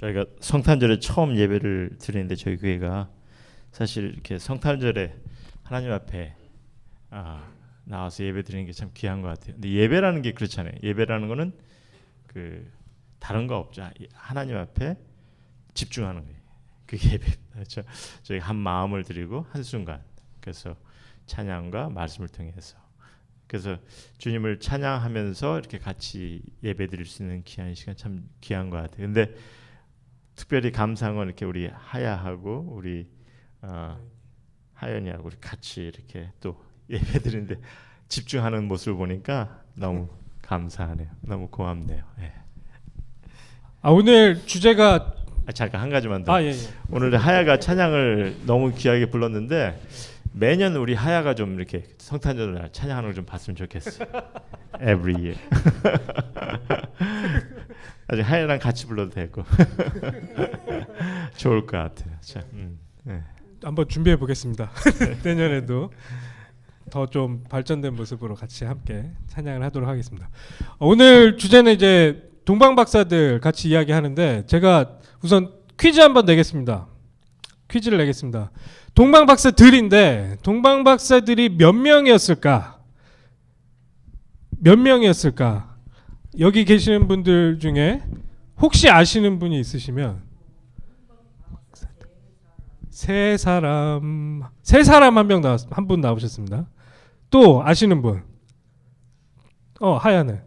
저희가 성탄절에 처음 예배를 드리는데 저희 교회가 사실 이렇게 성탄절에 하나님 앞에 나와서 예배 드리는 게 참 귀한 것 같아요. 근데 예배라는 게 그렇잖아요. 예배라는 거는 그 다른 거 없죠. 하나님 앞에 집중하는 거예요. 그게 예배. 그렇죠? 저희 한 마음을 드리고 한 순간. 그래서 찬양과 말씀을 통해서. 그래서 주님을 찬양하면서 이렇게 같이 예배 드릴 수 있는 귀한 시간 참 귀한 것 같아요. 근데 특별히 감사한 건 이렇게 우리 하야하고 우리 하연이하고 우리 같이 이렇게 또 예배 드리는데 집중하는 모습을 보니까 너무 감사하네요. 너무 고맙네요. 예. 오늘 주제가 잠깐 한 가지만 더. 예. 오늘 하야가 찬양을 너무 귀하게 불렀는데 매년 우리 하야가 좀 이렇게 성탄절 찬양하는 걸 좀 봤으면 좋겠어요. Every year. 아직 하야랑 같이 불러도 되고 좋을 것 같아요. 자, 네. 한번 준비해 보겠습니다. 내년에도 더 좀 발전된 모습으로 같이 함께 찬양을 하도록 하겠습니다. 오늘 주제는 이제 동방 박사들 같이 이야기하는데 제가 우선 퀴즈 한번 내겠습니다. 퀴즈를 내겠습니다. 동방 박사들인데 동방 박사들이 몇 명이었을까? 몇 명이었을까? 여기 계시는 분들 중에 혹시 아시는 분이 있으시면 세 사람 한 분 나오셨습니다. 또 아시는 분? 하얀을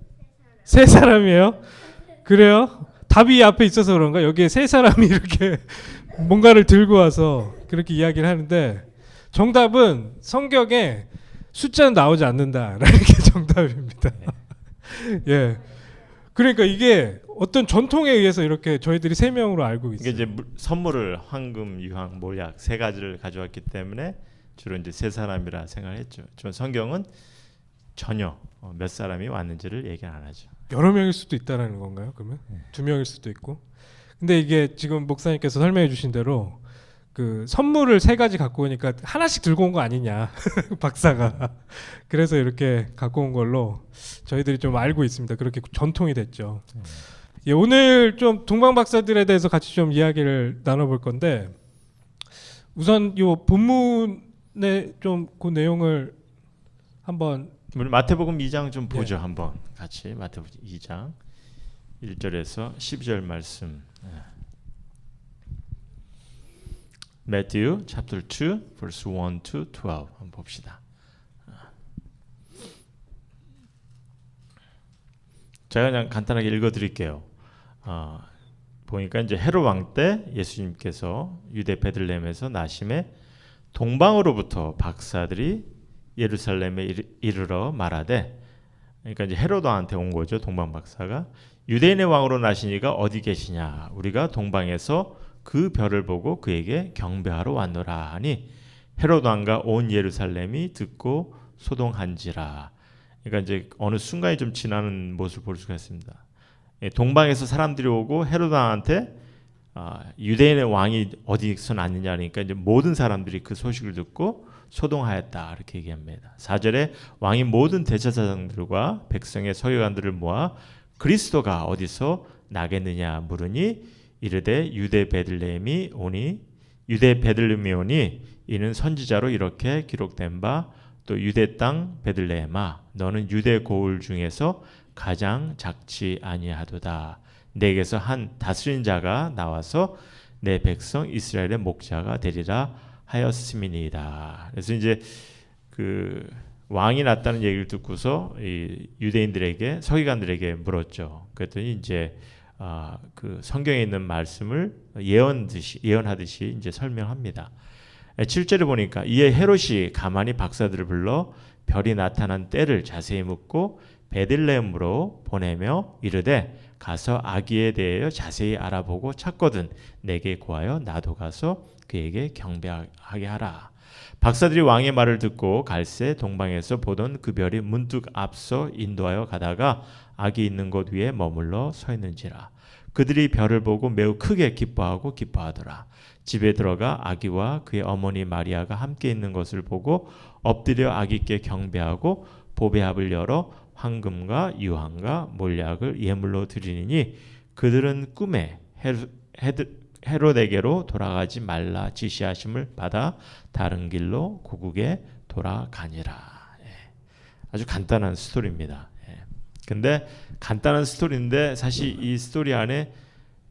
세 사람이에요? 그래요? 답이 앞에 있어서 그런가? 여기에 세 사람이 이렇게 뭔가를 들고 와서 그렇게 이야기를 하는데 정답은 성경에 숫자는 나오지 않는다라는 게 정답입니다. 예. 그러니까 이게 어떤 전통에 의해서 이렇게 저희들이 세 명으로 알고 있어요. 이게 이제 선물을 황금, 유황, 몰약 세 가지를 가져왔기 때문에 주로 이제 세 사람이라 생각했죠. 저 성경은 전혀 몇 사람이 왔는지를 얘기 안 하죠. 여러 명일 수도 있다라는 건가요? 그러면 두 명일 수도 있고. 근데 이게 지금 목사님께서 설명해 주신 대로 그 선물을 세 가지 갖고 오니까 하나씩 들고 온 거 아니냐 박사가. 그래서 이렇게 갖고 온 걸로 저희들이 좀 알고 있습니다. 그렇게 전통이 됐죠. 예, 오늘 좀 동방 박사들에 대해서 같이 좀 이야기를 나눠볼 건데 우선 요 본문의 좀 그 내용을 한번 우리 마태복음 2장 좀 보죠. 한번 같이 마태복음 2장 1절에서 12절 말씀. Matthew chapter 2 verse 1 to 12 한번 봅시다. 제가 그냥 간단하게 읽어드릴게요. 보니까 이제 헤롯 왕 때 예수님께서 유대 베들레헴에서 나심에 동방으로부터 박사들이 예루살렘에 이르러 말하되, 그러니까 이제 헤롯 왕한테 온 거죠. 동방 박사가 유대인의 왕으로 나시니가 어디 계시냐? 우리가 동방에서 그 별을 보고 그에게 경배하러 왔노라 하니 헤롯 왕과 온 예루살렘이 듣고 소동한지라. 그러니까 이제 어느 순간이 좀 지나는 모습을 볼 수가 있습니다. 동방에서 사람들이 오고 헤롯 왕한테 유대인의 왕이 어디서 났느냐 하니까 이제 모든 사람들이 그 소식을 듣고 소동하였다 이렇게 얘기합니다. 4절에 왕이 모든 대제사장들과 백성의 서기관들을 모아 그리스도가 어디서 나겠느냐 물으니 이르되 유대 베들레헴이 오니 이는 선지자로 이렇게 기록된 바 또 유대 땅 베들레헴아 너는 유대 고을 중에서 가장 작지 아니하도다. 내게서 한 다스린 자가 나와서 내 백성 이스라엘의 목자가 되리라 하였음이니이다. 그래서 이제 그 왕이 났다는 얘기를 듣고서 이 유대인들에게 서기관들에게 물었죠. 그랬더니 이제 그 성경에 있는 말씀을 예언하듯이 이제 설명합니다. 7절에 보니까 이에 헤롯이 가만히 박사들을 불러 별이 나타난 때를 자세히 묻고 베들레헴으로 보내며 이르되 가서 아기에 대하여 자세히 알아보고 찾거든 내게 구하여 나도 가서 그에게 경배하게 하라. 박사들이 왕의 말을 듣고 갈새 동방에서 보던 그 별이 문득 앞서 인도하여 가다가 아기 있는 곳 위에 머물러 서 있는지라. 그들이 별을 보고 매우 크게 기뻐하더라. 집에 들어가 아기와 그의 어머니 마리아가 함께 있는 것을 보고 엎드려 아기께 경배하고 보배합을 열어 황금과 유황과 몰약을 예물로 드리니 그들은 꿈에 헤롯에게로 돌아가지 말라 지시하심을 받아 다른 길로 고국에 돌아가니라. 예. 아주 간단한 스토리입니다. 예. 근데 간단한 스토리인데 사실 이 스토리 안에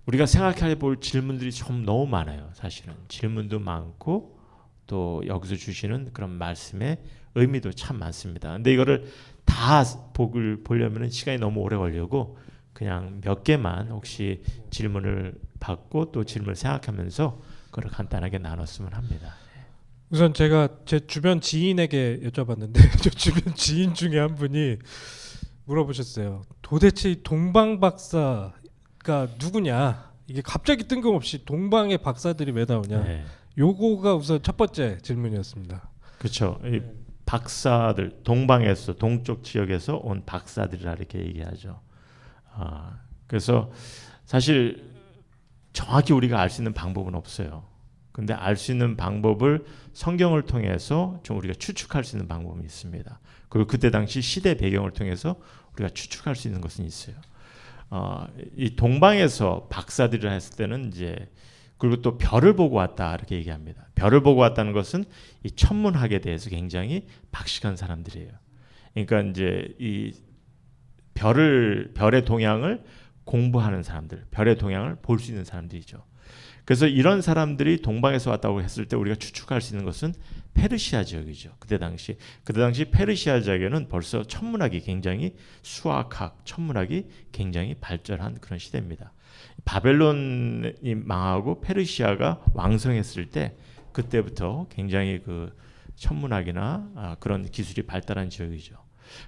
우리가 생각해 볼 질문들이 좀 너무 많아요. 사실은 질문도 많고 또 여기서 주시는 그런 말씀의 의미도 참 많습니다. 근데 이거를 다 보려면 시간이 너무 오래 걸리고 그냥 몇 개만 혹시 질문을 받고 또 질문을 생각하면서 그걸 간단하게 나눴으면 합니다. 우선 제가 제 주변 지인에게 여쭤봤는데 저 주변 지인 중에 한 분이 물어보셨어요. 도대체 이 동방 박사가 누구냐? 이게 갑자기 뜬금없이 동방의 박사들이 왜 나오냐? 네. 요거가 우선 첫 번째 질문이었습니다. 그렇죠. 이 박사들 동방에서 동쪽 지역에서 온 박사들이라 이렇게 얘기하죠. 그래서 사실 정확히 우리가 알 수 있는 방법은 없어요. 근데 알 수 있는 방법을 성경을 통해서 좀 우리가 추측할 수 있는 방법이 있습니다. 그리고 그때 당시 시대 배경을 통해서 우리가 추측할 수 있는 것은 있어요. 이 동방에서 박사들이라 했을 때는 이제 그리고 또 별을 보고 왔다 이렇게 얘기합니다. 별을 보고 왔다는 것은 이 천문학에 대해서 굉장히 박식한 사람들이에요. 그러니까 이제 이 별의 동향을 공부하는 사람들, 별의 동향을 볼 수 있는 사람들이죠. 그래서 이런 사람들이 동방에서 왔다고 했을 때 우리가 추측할 수 있는 것은 페르시아 지역이죠. 그때 당시 페르시아 지역에는 벌써 천문학이 굉장히 수학학, 천문학이 굉장히 발전한 그런 시대입니다. 바벨론이 망하고 페르시아가 왕성했을 때 그때부터 굉장히 그 천문학이나 그런 기술이 발달한 지역이죠.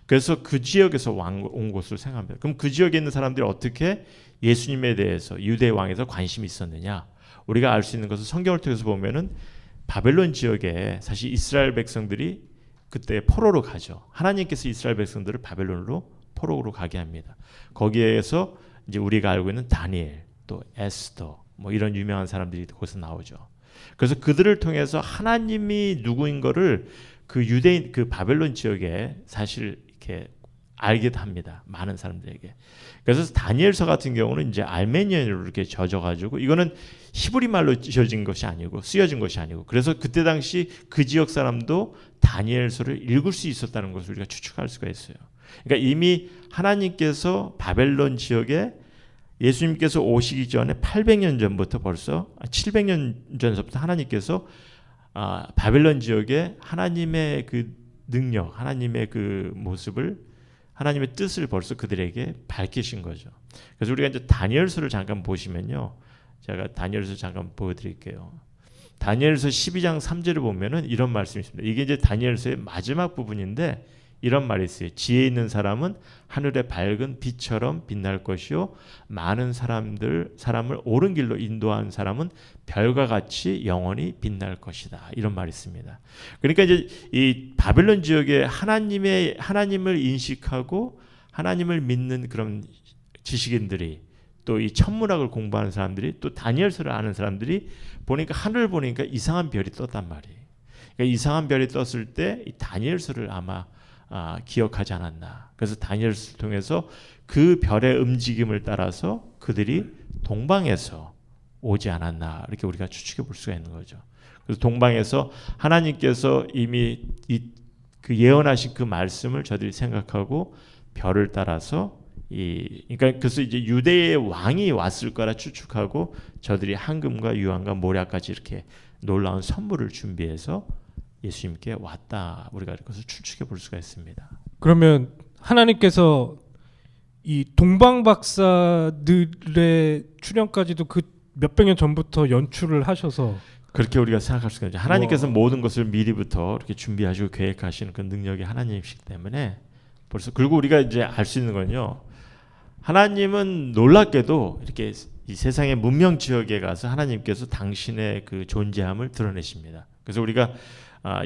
그래서 그 지역에서 온 것으로 생각합니다. 그럼 그 지역에 있는 사람들이 어떻게 예수님에 대해서 유대 왕에서 관심이 있었느냐? 우리가 알 수 있는 것은 성경을 통해서 보면은 바벨론 지역에 사실 이스라엘 백성들이 그때 포로로 가죠. 하나님께서 이스라엘 백성들을 바벨론으로 포로로 가게 합니다. 거기에서 이제 우리가 알고 있는 다니엘, 또 에스더, 뭐 이런 유명한 사람들이 거기서 나오죠. 그래서 그들을 통해서 하나님이 누구인 거를 그 유대인 그 바벨론 지역에 사실 이렇게 알게 합니다. 많은 사람들에게. 그래서 다니엘서 같은 경우는 이제 알메니언으로 이렇게 져져가지고 이거는 히브리 말로 지어진 것이 아니고 쓰여진 것이 아니고 그래서 그때 당시 그 지역 사람도 다니엘서를 읽을 수 있었다는 것을 우리가 추측할 수가 있어요. 그러니까 이미 하나님께서 바벨론 지역에 예수님께서 오시기 전에 800년 전부터 벌써 700년 전서부터 하나님께서 바벨론 지역에 하나님의 그 능력, 하나님의 그 모습을 하나님의 뜻을 벌써 그들에게 밝히신 거죠. 그래서 우리가 이제 다니엘서를 잠깐 보시면요. 제가 다니엘서 잠깐 보여드릴게요. 다니엘서 12장 3절을 보면은 이런 말씀이 있습니다. 이게 이제 다니엘서의 마지막 부분인데 이런 말이 있어요. 지혜 있는 사람은 하늘의 밝은 빛처럼 빛날 것이요 많은 사람을 옳은 길로 인도한 사람은 별과 같이 영원히 빛날 것이다. 이런 말이 있습니다. 그러니까 이제 이 바벨론 지역에 하나님을 인식하고 하나님을 믿는 그런 지식인들이 또 이 천문학을 공부하는 사람들이 또 다니엘서를 아는 사람들이 보니까 하늘을 보니까 이상한 별이 떴단 말이에요. 그러니까 이상한 별이 떴을 때 이 다니엘서를 아마 기억하지 않았나. 그래서 다니엘서를 통해서 그 별의 움직임을 따라서 그들이 동방에서 오지 않았나 이렇게 우리가 추측해 볼 수가 있는 거죠. 그래서 동방에서 하나님께서 이미 그 예언하신 그 말씀을 저들이 생각하고 별을 따라서 그러니까 그래서 이제 유대의 왕이 왔을 거라 추측하고 저들이 황금과 유황과 모략까지 이렇게 놀라운 선물을 준비해서 예수님께 왔다. 우리가 그것을 추측해 볼 수가 있습니다. 그러면 하나님께서 이 동방 박사들의 출현까지도 그 몇백 년 전부터 연출을 하셔서 그렇게 우리가 생각할 수가 있죠. 하나님께서 모든 것을 미리부터 이렇게 준비하시고 계획하시는 그 능력이 하나님이시기 때문에 벌써 그리고 우리가 이제 알 수 있는 건요. 하나님은 놀랍게도 이렇게 이 세상의 문명 지역에 가서 하나님께서 당신의 그 존재함을 드러내십니다. 그래서 우리가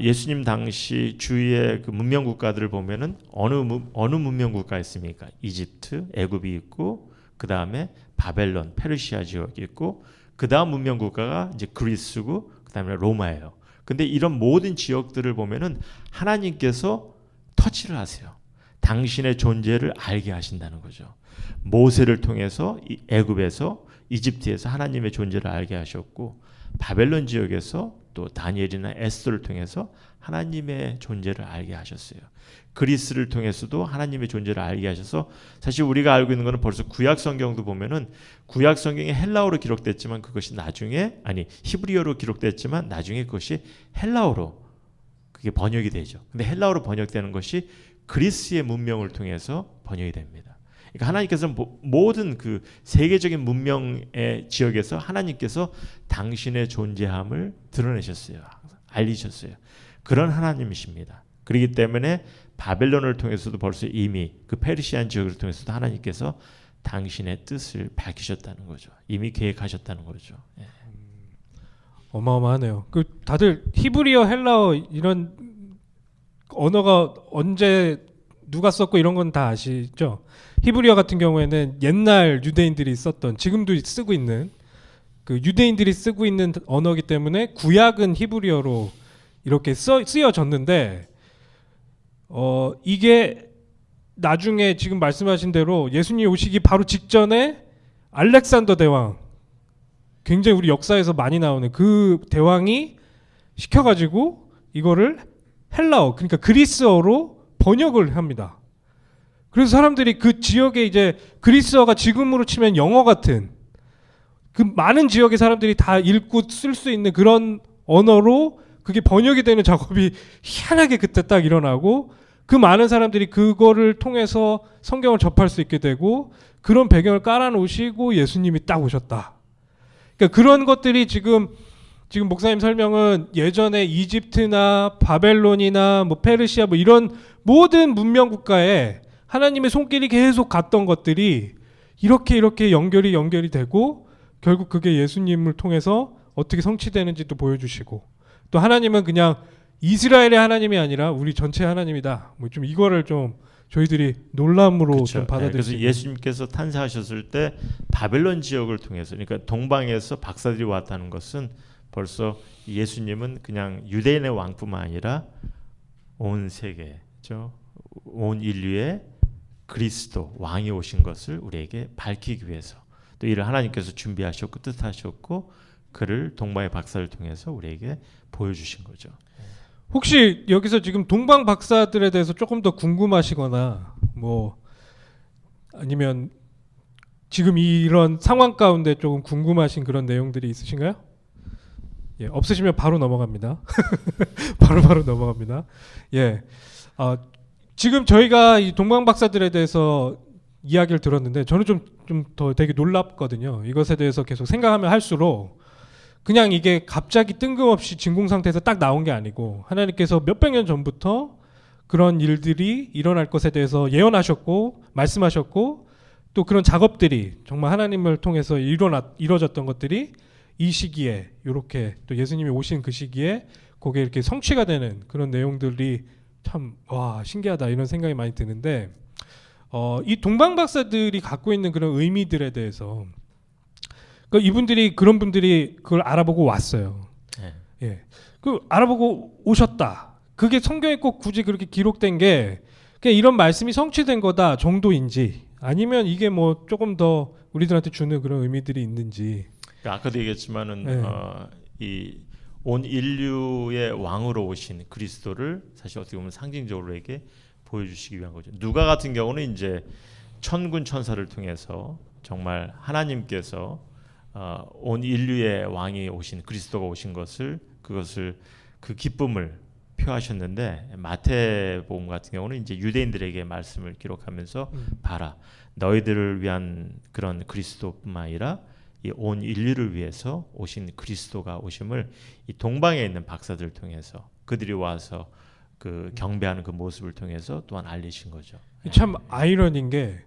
예수님 당시 주위의 그 문명 국가들을 보면은 어느 문명 국가 있습니까? 이집트, 애굽이 있고 그 다음에 바벨론, 페르시아 지역이 있고 그 다음 문명 국가가 이제 그리스고 그 다음에 로마예요. 근데 이런 모든 지역들을 보면은 하나님께서 터치를 하세요. 당신의 존재를 알게 하신다는 거죠. 모세를 통해서 이 애굽에서 이집트에서 하나님의 존재를 알게 하셨고 바벨론 지역에서 또 다니엘이나 에스더를 통해서 하나님의 존재를 알게 하셨어요. 그리스를 통해서도 하나님의 존재를 알게 하셔서 사실 우리가 알고 있는 것은 벌써 구약 성경도 보면은 구약 성경이 헬라어로 기록됐지만 그것이 나중에 히브리어로 기록됐지만 나중에 그것이 헬라어로 그게 번역이 되죠. 근데 헬라어로 번역되는 것이 그리스의 문명을 통해서 번역이 됩니다. 그러니까 하나님께서 모든 그 세계적인 문명의 지역에서 하나님께서 당신의 존재함을 드러내셨어요. 알리셨어요. 그런 하나님이십니다. 그렇기 때문에 바벨론을 통해서도 벌써 이미 그 페르시안 지역을 통해서도 하나님께서 당신의 뜻을 밝히셨다는 거죠. 이미 계획하셨다는 거죠. 예. 어마어마하네요. 그 다들 히브리어, 헬라어 이런 언어가 언제 누가 썼고 이런 건 다 아시죠? 히브리어 같은 경우에는 옛날 유대인들이 썼던, 지금도 쓰고 있는 그 유대인들이 쓰고 있는 언어이기 때문에 구약은 히브리어로 이렇게 쓰여졌는데 이게 나중에 지금 말씀하신 대로 예수님 오시기 바로 직전에 알렉산더 대왕, 굉장히 우리 역사에서 많이 나오는 그 대왕이 시켜가지고 이거를 헬라어, 그러니까 그리스어로 번역을 합니다. 그래서 사람들이 그 지역에 이제 그리스어가 지금으로 치면 영어 같은 그 많은 지역의 사람들이 다 읽고 쓸 수 있는 그런 언어로 그게 번역이 되는 작업이 희한하게 그때 딱 일어나고, 그 많은 사람들이 그거를 통해서 성경을 접할 수 있게 되고, 그런 배경을 깔아놓으시고 예수님이 딱 오셨다. 그러니까 그런 것들이 지금 목사님 설명은 예전에 이집트나 바벨론이나 뭐 페르시아 뭐 이런 모든 문명 국가에 하나님의 손길이 계속 갔던 것들이 이렇게 연결이 되고 결국 그게 예수님을 통해서 어떻게 성취되는지도 보여주시고, 또 하나님은 그냥 이스라엘의 하나님이 아니라 우리 전체 하나님이다. 뭐 좀 이거를 좀 저희들이 놀람으로 그렇죠. 좀 받아들일 수 그래서 있는. 예수님께서 탄생하셨을 때 바벨론 지역을 통해서, 그러니까 동방에서 박사들이 왔다는 것은 벌써 예수님은 그냥 유대인의 왕뿐만 아니라 온 세계죠, 온 인류의 그리스도 왕이 오신 것을 우리에게 밝히기 위해서 또 이를 하나님께서 준비하셨고 뜻하셨고 그를 동방의 박사를 통해서 우리에게 보여주신 거죠. 혹시 여기서 지금 동방 박사들에 대해서 조금 더 궁금하시거나 뭐 아니면 지금 이런 상황 가운데 조금 궁금하신 그런 내용들이 있으신가요? 예, 없으시면 바로 넘어갑니다. 바로 넘어갑니다. 예, 지금 저희가 이 동방 박사들에 대해서 이야기를 들었는데 저는 좀 더 되게 놀랍거든요. 이것에 대해서 계속 생각하면 할수록 그냥 이게 갑자기 뜬금없이 진공 상태에서 딱 나온 게 아니고 하나님께서 몇백 년 전부터 그런 일들이 일어날 것에 대해서 예언하셨고 말씀하셨고, 또 그런 작업들이 정말 하나님을 통해서 이루어졌던 것들이 이 시기에 이렇게 또 예수님이 오신 그 시기에 그게 이렇게 성취가 되는 그런 내용들이 참 와 신기하다 이런 생각이 많이 드는데, 이 동방 박사들이 갖고 있는 그런 의미들에 대해서 이분들이 그런 분들이 그걸 알아보고 왔어요. 네. 예, 그 알아보고 오셨다. 그게 성경에 꼭 굳이 그렇게 기록된 게 그냥 이런 말씀이 성취된 거다 정도인지, 아니면 이게 뭐 조금 더 우리들한테 주는 그런 의미들이 있는지. 그러니까 아까도 얘기했지만은 네. 이 온 인류의 왕으로 오신 그리스도를 사실 어떻게 보면 상징적으로 이렇게 보여주시기 위한 거죠. 누가 같은 경우는 이제 천군 천사를 통해서 정말 하나님께서 온 인류의 왕이 오신 그리스도가 오신 그것을 그 기쁨을 표하셨는데, 마태복음 같은 경우는 이제 유대인들에게 말씀을 기록하면서 봐라, 너희들을 위한 그런 그리스도뿐만 아니라 이 온 인류를 위해서 오신 그리스도가 오심을 이 동방에 있는 박사들을 통해서 그들이 와서 그 경배하는 그 모습을 통해서 또한 알리신 거죠. 참 아이러니인 게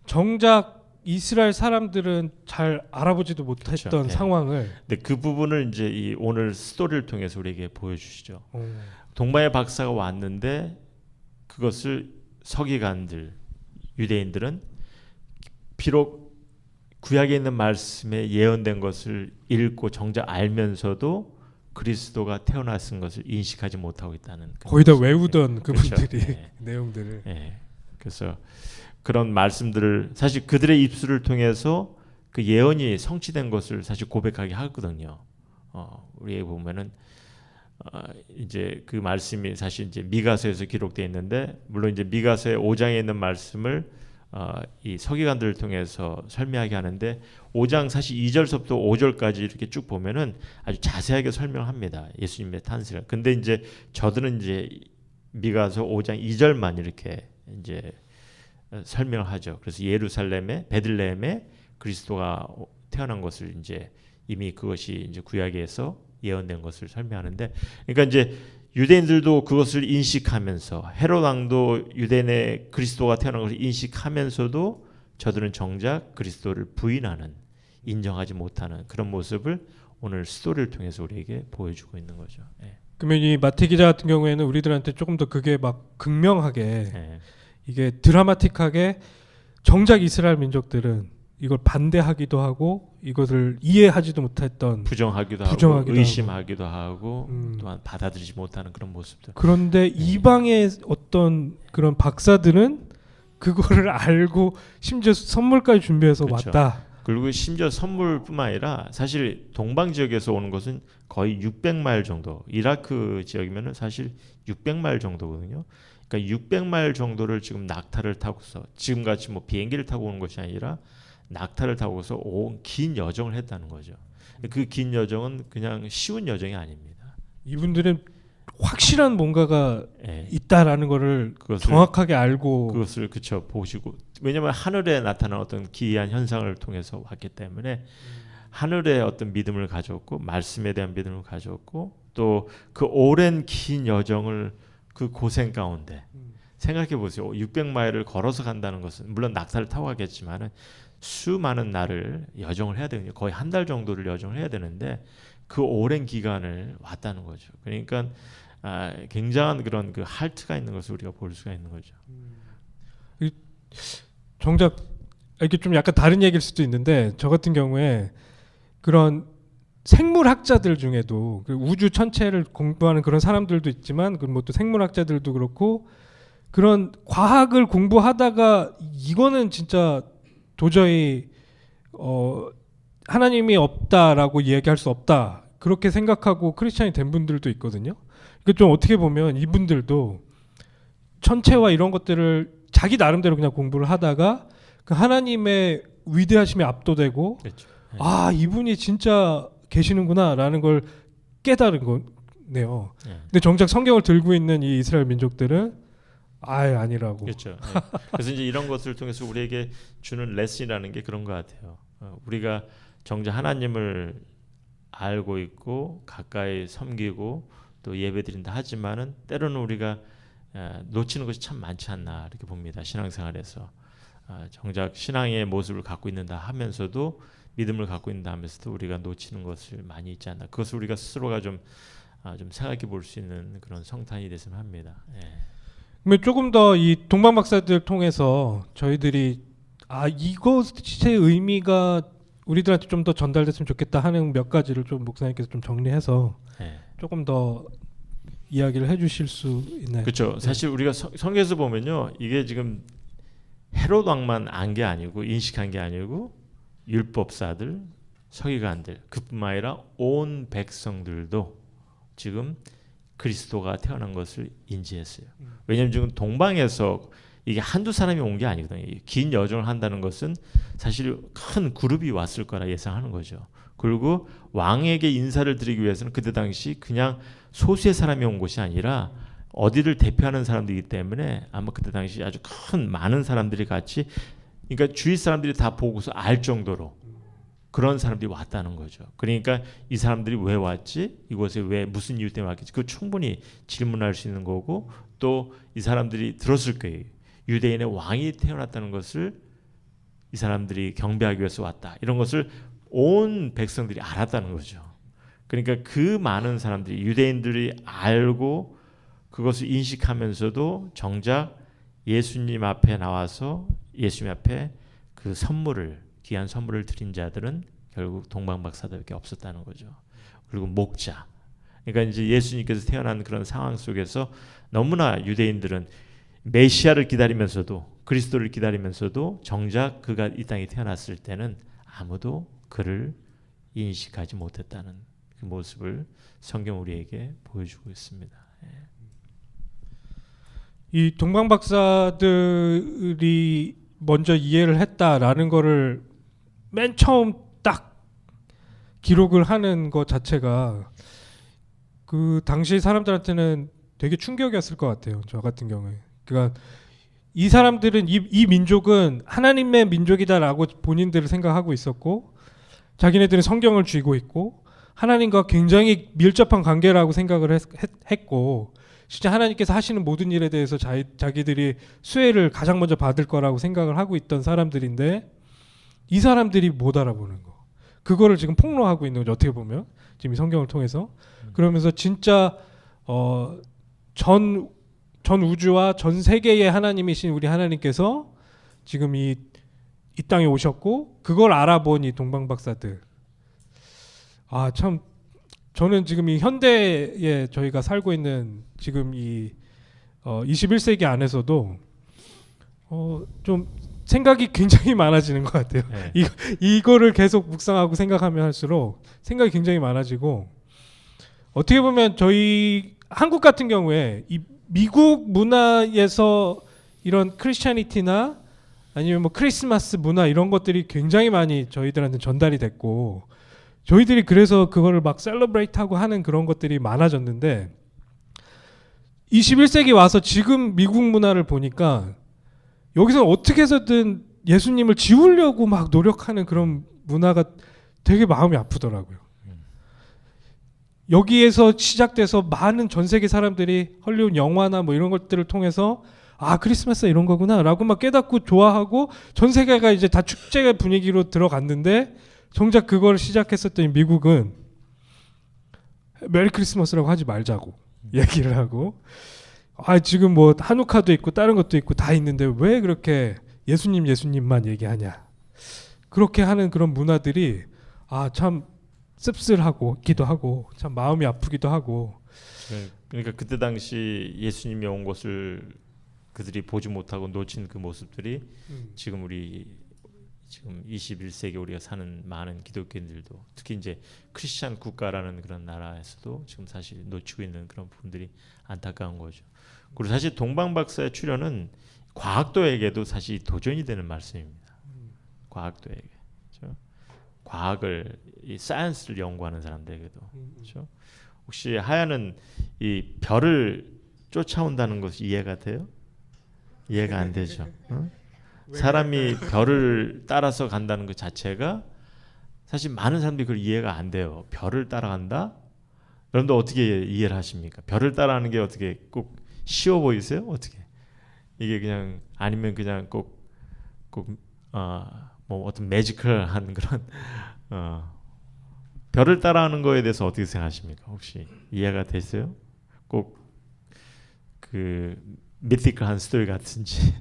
정작 이스라엘 사람들은 잘 알아보지도 못했던 그렇죠. 네. 상황을. 근데 그 부분을 이제 이 오늘 스토리를 통해서 우리에게 보여주시죠. 동방의 박사가 왔는데 그것을 서기관들, 유대인들은 비록 구약에 있는 말씀에 예언된 것을 읽고 정작 알면서도 그리스도가 태어났은 것을 인식하지 못하고 있다는 거의 다 것이죠. 외우던 그분들이 그렇죠. 네. 내용들을. 네. 그래서 그런 말씀들을 사실 그들의 입술을 통해서 그 예언이 성취된 것을 사실 고백하게 하거든요. 우리에 보면은 이제 그 말씀이 사실 이제 미가서에서 기록되어 있는데, 물론 이제 미가서의 5장에 있는 말씀을 이 서기관들을 통해서 설명하게 하는데, 5장 사실 2절서부터 5절까지 이렇게 쭉 보면은 아주 자세하게 설명합니다. 예수님의 탄생을. 근데 이제 저들은 이제 미가서 5장 2절만 이렇게 이제 설명을 하죠. 그래서 예루살렘에 베들레헴에 그리스도가 태어난 것을 이제 이미 그것이 이제 구약에서 예언된 것을 설명하는데, 그러니까 이제 유대인들도 그것을 인식하면서 헤롯 왕도 유대인의 그리스도가 태어난 것을 인식하면서도 저들은 정작 그리스도를 부인하는, 인정하지 못하는 그런 모습을 오늘 스토리를 통해서 우리에게 보여주고 있는 거죠. 예. 그러면 이 마태 기자 같은 경우에는 우리들한테 조금 더 그게 막 극명하게 예. 이게 드라마틱하게 정작 이스라엘 민족들은 이걸 반대하기도 하고 이것을 이해하지도 못했던, 부정하기도 부정하기도 하고 의심하기도 하고 또한 받아들이지 못하는 그런 모습들. 그런데 이방의 어떤 그런 박사들은 그거를 알고 심지어 선물까지 준비해서 그렇죠. 왔다. 그리고 심지어 선물뿐만 아니라 사실 동방 지역에서 오는 것은 거의 600마일 정도, 이라크 지역이면은 사실 600마일 정도거든요. 그러니까 600마일 정도를 지금 낙타를 타고서, 지금 같이 뭐 비행기를 타고 오는 것이 아니라 낙타를 타고서 온 긴 여정을 했다는 거죠. 그 긴 여정은 그냥 쉬운 여정이 아닙니다. 이분들은 확실한 뭔가가 예. 있다라는 거를 정확하게 알고 그것을 그쵸 보시고, 왜냐하면 하늘에 나타난 어떤 기이한 현상을 통해서 왔기 때문에 하늘의 어떤 믿음을 가졌고, 말씀에 대한 믿음을 가졌고, 또 그 오랜 긴 여정을 그 고생 가운데 생각해 보세요. 600마일을 걸어서 간다는 것은, 물론 낙타를 타고 가겠지만은 수많은 날을 여정을 해야 되거든요. 거의 한 달 정도를 여정을 해야 되는데 그 오랜 기간을 왔다는 거죠. 그러니까 굉장한 그런 그 할트가 있는 것을 우리가 볼 수가 있는 거죠. 정작 이게 좀 약간 다른 얘기일 수도 있는데, 저 같은 경우에 그런 생물학자들 중에도 그 우주 전체를 공부하는 그런 사람들도 있지만, 그 뭐 또 생물학자들도 그렇고, 그런 과학을 공부하다가 이거는 진짜 도저히 하나님이 없다라고 이야기할 수 없다, 그렇게 생각하고 크리스찬이 된 분들도 있거든요. 그 좀 어떻게 보면 이분들도 천체와 이런 것들을 자기 나름대로 그냥 공부를 하다가 그 하나님의 위대하심에 압도되고, 그렇죠. 아, 이분이 진짜 계시는구나라는 걸 깨달은 거네요. 근데 정작 성경을 들고 있는 이 이스라엘 민족들은 아예 아니라고. 그렇죠. 그래서 이제 이런 것을 통해서 우리에게 주는 레슨이라는 게 그런 것 같아요. 우리가 정작 하나님을 알고 있고 가까이 섬기고 또 예배드린다 하지만은 때로는 우리가 놓치는 것이 참 많지 않나 이렇게 봅니다. 신앙생활에서 정작 신앙의 모습을 갖고 있는다 하면서도, 믿음을 갖고 있는다 하면서도 우리가 놓치는 것을 많이 있지 않나. 그것을 우리가 스스로가 좀 생각해 볼 수 있는 그런 성탄이 됐으면 합니다. 예. 그러면 조금 더 이 동방 박사들 통해서 저희들이 이것의 의미가 우리들한테 좀 더 전달됐으면 좋겠다 하는 몇 가지를 좀 목사님께서 좀 정리해서 조금 더 이야기를 해주실 수 있나요? 그렇죠. 사실 우리가 성경에서 보면요, 이게 지금 헤롯 왕만 안 게 아니고, 인식한 게 아니고, 율법사들, 서기관들, 그뿐만 아니라 온 백성들도 지금 그리스도가 태어난 것을 인지했어요. 왜냐하면 지금 동방에서 이게 한두 사람이 온 게 아니거든요. 긴 여정을 한다는 것은 사실 큰 그룹이 왔을 거라 예상하는 거죠. 그리고 왕에게 인사를 드리기 위해서는 그때 당시 그냥 소수의 사람이 온 것이 아니라 어디를 대표하는 사람들이기 때문에 아마 그때 당시 아주 큰 많은 사람들이 같이, 그러니까 주위 사람들이 다 보고서 알 정도로 그런 사람들이 왔다는 거죠. 그러니까 이 사람들이 왜 왔지? 이곳에 왜 무슨 이유 때문에 왔겠지? 그 충분히 질문할 수 있는 거고, 또 이 사람들이 들었을 거예요. 유대인의 왕이 태어났다는 것을 이 사람들이 경배하기 위해서 왔다. 이런 것을 온 백성들이 알았다는 거죠. 그러니까 그 많은 사람들이, 유대인들이 알고 그것을 인식하면서도 정작 예수님 앞에 나와서 예수님 앞에 그 선물을, 귀한 선물을 드린 자들은 결국 동방 박사들밖에 없었다는 거죠. 그리고 목자. 그러니까 이제 예수님께서 태어난 그런 상황 속에서 너무나 유대인들은 메시아를 기다리면서도, 그리스도를 기다리면서도 정작 그가 이 땅에 태어났을 때는 아무도 그를 인식하지 못했다는 그 모습을 성경 우리에게 보여주고 있습니다. 이 동방 박사들이 먼저 이해를 했다라는 거를 맨 처음 딱 기록을 하는 것 자체가 그 당시 사람들한테는 되게 충격이었을 것 같아요. 저 같은 경우에. 그러니까 이 사람들은 이 민족은 하나님의 민족이다라고 본인들을 생각하고 있었고, 자기네들은 성경을 쥐고 있고 하나님과 굉장히 밀접한 관계라고 생각을 했고, 진짜 하나님께서 하시는 모든 일에 대해서 자기들이 수혜를 가장 먼저 받을 거라고 생각을 하고 있던 사람들인데, 이 사람들이 못 알아보는 거, 그거를 지금 폭로하고 있는 거죠. 어떻게 보면 지금 이 성경을 통해서. 그러면서 진짜 전 우주와 전 세계의 하나님이신 우리 하나님께서 지금 이 땅에 오셨고, 그걸 알아본 이 동방 박사들. 아, 참, 저는 지금 이 현대에 저희가 살고 있는 지금 이 21세기 안에서도 좀 생각이 굉장히 많아지는 것 같아요. 네. 이거를 계속 묵상하고 생각하면 할수록 생각이 굉장히 많아지고, 어떻게 보면 저희 한국 같은 경우에 이 미국 문화에서 이런 크리스찬이티나 아니면 뭐 크리스마스 문화 이런 것들이 굉장히 많이 저희들한테 전달이 됐고, 저희들이 그래서 그거를 막 셀러브레이트하고 하는 그런 것들이 많아졌는데, 21세기 와서 지금 미국 문화를 보니까 여기서 어떻게 해서든 예수님을 지우려고 막 노력하는 그런 문화가 되게 마음이 아프더라고요. 여기에서 시작돼서 많은 전 세계 사람들이 헐리우드 영화나 뭐 이런 것들을 통해서 아, 크리스마스 이런 거구나 라고 막 깨닫고 좋아하고 전 세계가 이제 다 축제 분위기로 들어갔는데, 정작 그걸 시작했었던 미국은 메리 크리스마스라고 하지 말자고 얘기를 하고, 아, 지금 뭐 한우카도 있고 다른 것도 있고 다 있는데 왜 그렇게 예수님만 얘기하냐, 그렇게 하는 그런 문화들이 참 씁쓸하기도 하고 참 마음이 아프기도 하고. 그러니까 그때 당시 예수님이 온 것을 그들이 보지 못하고 놓친 그 모습들이 지금 21세기 우리가 사는 많은 기독교인들도, 특히 이제 크리스찬 국가라는 그런 나라에서도 지금 사실 놓치고 있는 그런 부분들이 안타까운 거죠. 그리고 사실 동방 박사의 출현은 과학도에게도 사실 도전이 되는 말씀입니다. 과학도에게, 그렇죠? 과학을, 이 사이언스를 연구하는 사람들에게도, 그렇죠? 혹시 하야는 이 별을 쫓아온다는 것이 이해가 돼요? 이해가 안 되죠. 어? 사람이 별을 따라서 간다는 것 자체가 사실 많은 사람들이 그걸 이해가 안 돼요. 별을 따라간다? 여러분들 어떻게 이해를 하십니까? 별을 따라가는 게 어떻게 꼭 쉬워 보이세요? 어떻게? 이게 그냥, 아니면 그냥 꼭 뭐 어떤 매지컬한 그런 별을 따라하는 거에 대해서 어떻게 생각하십니까? 혹시 이해가 되세요? 꼭 그 미티컬한 스토리 같은지.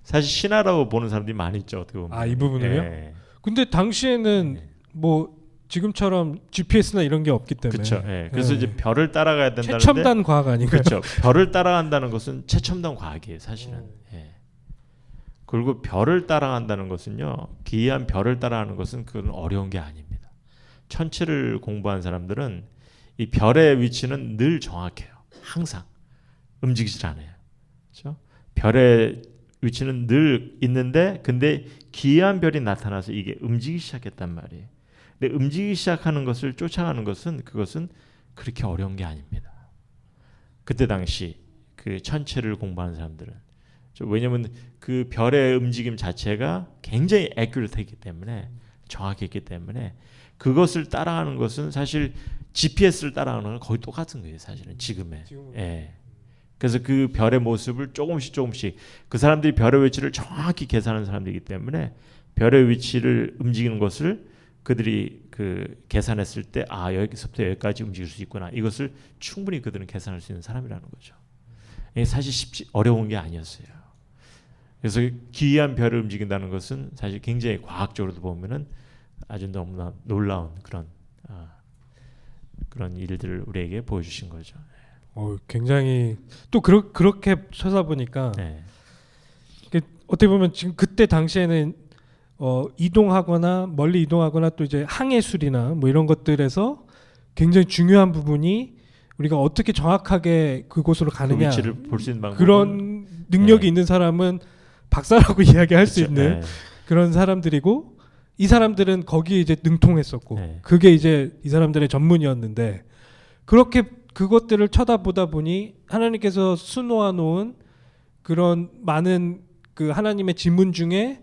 사실 신화라고 보는 사람들이 많이 있죠, 어떻게 보면. 이 부분을요? 예. 근데 당시에는 뭐 지금처럼 GPS나 이런 게 없기 때문에. 그렇죠. 예. 그래서 이제 별을 따라가야 된다는데, 최첨단 과학 아닌가요? 그렇죠. 별을 따라간다는 것은 최첨단 과학이에요, 사실은. 예. 그리고 별을 따라간다는 것은요, 기이한 별을 따라가는 것은 그건 어려운 게 아닙니다. 천체를 공부한 사람들은 이 별의 위치는 늘 정확해요. 항상 움직이질 않아요. 그렇죠? 별의 위치는 늘 있는데, 근데 기이한 별이 나타나서 이게 움직이기 시작했단 말이에요. 근데 움직이기 시작하는 것을 쫓아가는 것은, 그것은 그렇게 어려운 게 아닙니다. 그때 당시 그 천체를 공부하는 사람들은, 왜냐하면 그 별의 움직임 자체가 굉장히 액큐레이트했기 때문에, 정확했기 때문에 그것을 따라가는 것은 사실 GPS를 따라가는 건 거의 똑같은 거예요, 사실은 지금의. 예. 그래서 그 별의 모습을 조금씩 그 사람들이 별의 위치를 정확히 계산하는 사람들이기 때문에 별의 위치를 움직이는 것을 그들이 그 계산했을 때, 여기서부터 여기까지 움직일 수 있구나, 이것을 충분히 그들은 계산할 수 있는 사람이라는 거죠. 이게 사실 어려운 게 아니었어요. 그래서 기이한 별을 움직인다는 것은 사실 굉장히 과학적으로도 보면은 아주 너무나 놀라운 그런 일들을 우리에게 보여주신 거죠. 굉장히 또 그렇게 찾아보니까 네. 어떻게 보면 지금 그때 당시에는 이동하거나 멀리 이동하거나 또 이제 항해술이나 뭐 이런 것들에서 굉장히 중요한 부분이 우리가 어떻게 정확하게 그곳으로 그 가느냐 위치를 볼 수 있는 방법은 그런 능력이 네. 있는 사람은 박사라고 이야기할 수 그렇죠. 있는 네. 그런 사람들이고 이 사람들은 거기에 이제 능통했었고 네. 그게 이제 이 사람들의 전문이었는데 그렇게 그것들을 쳐다보다 보니 하나님께서 수놓아 놓은 그런 많은 그 하나님의 지문 중에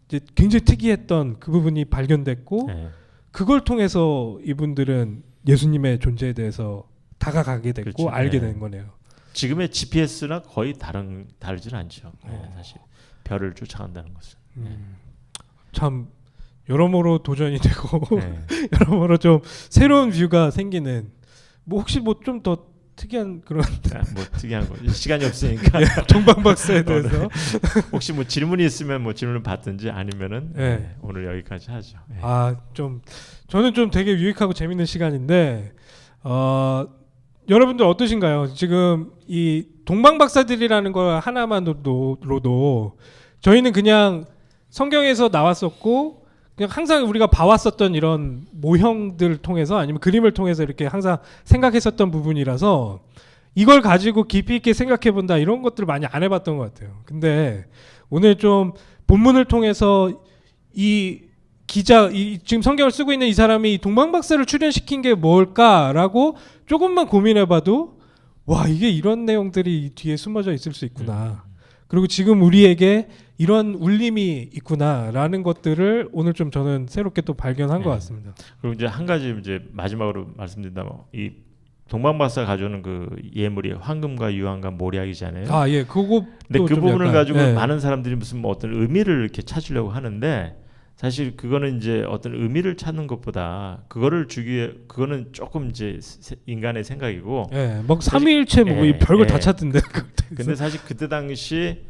이제 굉장히 특이했던 그 부분이 발견됐고 네. 그걸 통해서 이분들은 예수님의 존재에 대해서 다가가게 됐고 그렇죠. 알게 네. 된 거네요. 지금의 GPS나 거의 다르지는 않죠. 네, 사실 별을 쫓아간다는 것은. 참 여러모로 도전이 되고 네. 여러모로 좀 새로운 뷰가 생기는 뭐 혹시 뭐 좀 더 특이한 그런 뭐 특이한 거 시간이 없으니까 동방 박사에 대해서 혹시 뭐 질문이 있으면 뭐 질문을 받든지 아니면은 네. 네, 오늘 여기까지 하죠. 네. 좀 저는 좀 되게 유익하고 재밌는 시간인데 여러분들 어떠신가요? 지금 이 동방 박사들이라는 거 하나만으로도 저희는 그냥 성경에서 나왔었고 그냥 항상 우리가 봐왔었던 이런 모형들 통해서 아니면 그림을 통해서 이렇게 항상 생각했었던 부분이라서 이걸 가지고 깊이 있게 생각해 본다 이런 것들을 많이 안 해봤던 것 같아요. 근데 오늘 좀 본문을 통해서 이 기자 지금 성경을 쓰고 있는 이 사람이 동방 박사를 출연시킨 게 뭘까라고 조금만 고민해봐도 와 이게 이런 내용들이 뒤에 숨어져 있을 수 있구나. 그리고 지금 우리에게 이런 울림이 있구나라는 것들을 오늘 좀 저는 새롭게 또 발견한 것 같습니다. 그리고 이제 한 가지 이제 마지막으로 말씀드린다면 이 동방박사 가져오는 그 예물이 황금과 유황과 모략이잖아요. 예, 그거. 근데 그 부분을 약간, 가지고 예. 많은 사람들이 무슨 뭐 어떤 의미를 이렇게 찾으려고 하는데 사실 그거는 이제 어떤 의미를 찾는 것보다 그거는 조금 이제 인간의 생각이고. 예, 막 삼위일체 뭐 별걸 다 찾던데. 근데 사실 그때 당시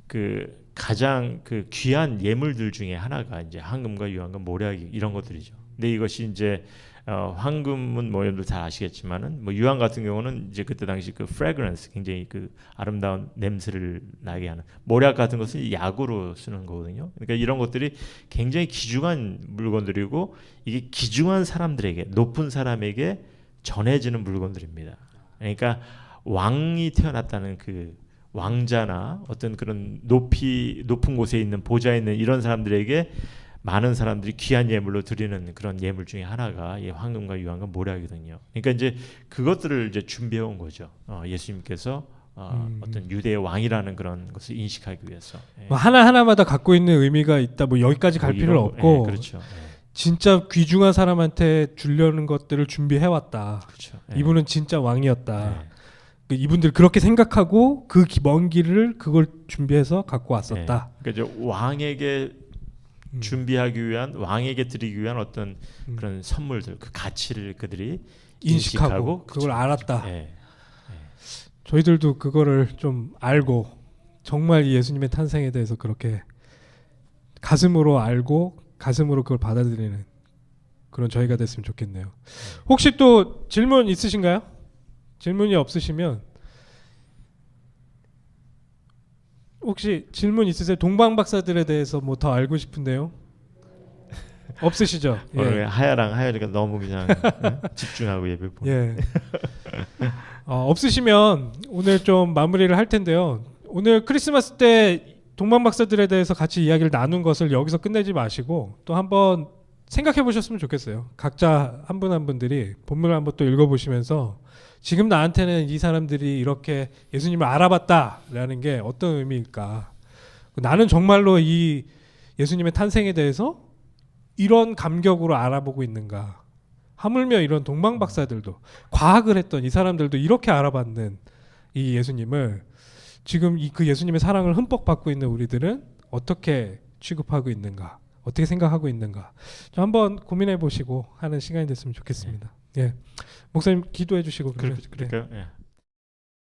그 가장 그 귀한 예물들 중에 하나가 이제 황금과 유황과 모략 이런 것들이죠. 근데 이것이 이제 황금은 뭐 여러분들 잘 아시겠지만은 뭐 유황 같은 경우는 이제 그때 당시 그 fragrance 굉장히 그 아름다운 냄새를 나게 하는 모략 같은 것은 약으로 쓰는 거거든요. 그러니까 이런 것들이 굉장히 귀중한 물건들이고 이게 귀중한 사람들에게 높은 사람에게 전해지는 물건들입니다. 그러니까 왕이 태어났다는 그 왕자나 어떤 그런 높은 곳에 있는 보좌에 있는 이런 사람들에게 많은 사람들이 귀한 예물로 드리는 그런 예물 중에 하나가 이 황금과 유황과 모략이거든요. 그러니까 이제 그것들을 이제 준비해 온 거죠. 예수님께서 어떤 유대의 왕이라는 그런 것을 인식하기 위해서. 뭐 하나하나마다 갖고 있는 의미가 있다. 뭐 여기까지 갈 필요는 없고 그렇죠. 진짜 귀중한 사람한테 주려는 것들을 준비해 왔다. 그렇죠. 이분은 진짜 왕이었다. 이분들 그렇게 생각하고 그 먼 길을 그걸 준비해서 갖고 왔었다. 그러니까 이제 왕에게 준비하기 위한 왕에게 드리기 위한 어떤 그런 선물들 그 가치를 그들이 인식하고 그걸 알았다. 예. 저희들도 그거를 좀 알고 정말 예수님의 탄생에 대해서 그렇게 가슴으로 알고 가슴으로 그걸 받아들이는 그런 저희가 됐으면 좋겠네요. 혹시 또 질문 있으신가요? 질문이 없으시면 혹시 질문 있으세요? 동방 박사들에 대해서 뭐 더 알고 싶은데요? 없으시죠? 오늘 하야니까 너무 그냥 집중하고 예배 보는. 예. 없으시면 오늘 좀 마무리를 할 텐데요. 오늘 크리스마스 때 동방 박사들에 대해서 같이 이야기를 나눈 것을 여기서 끝내지 마시고 또 한번 생각해 보셨으면 좋겠어요. 각자 한 분 한 분들이 본문을 한번 또 읽어보시면서 지금 나한테는 이 사람들이 이렇게 예수님을 알아봤다라는 게 어떤 의미일까? 나는 정말로 이 예수님의 탄생에 대해서 이런 감격으로 알아보고 있는가? 하물며 이런 동방 박사들도 과학을 했던 이 사람들도 이렇게 알아봤는 이 예수님을 지금 그 예수님의 사랑을 흠뻑 받고 있는 우리들은 어떻게 취급하고 있는가? 어떻게 생각하고 있는가? 좀 한번 고민해 보시고 하는 시간이 됐으면 좋겠습니다. 예. 목사님 기도해 주시고 그럴까요? 예.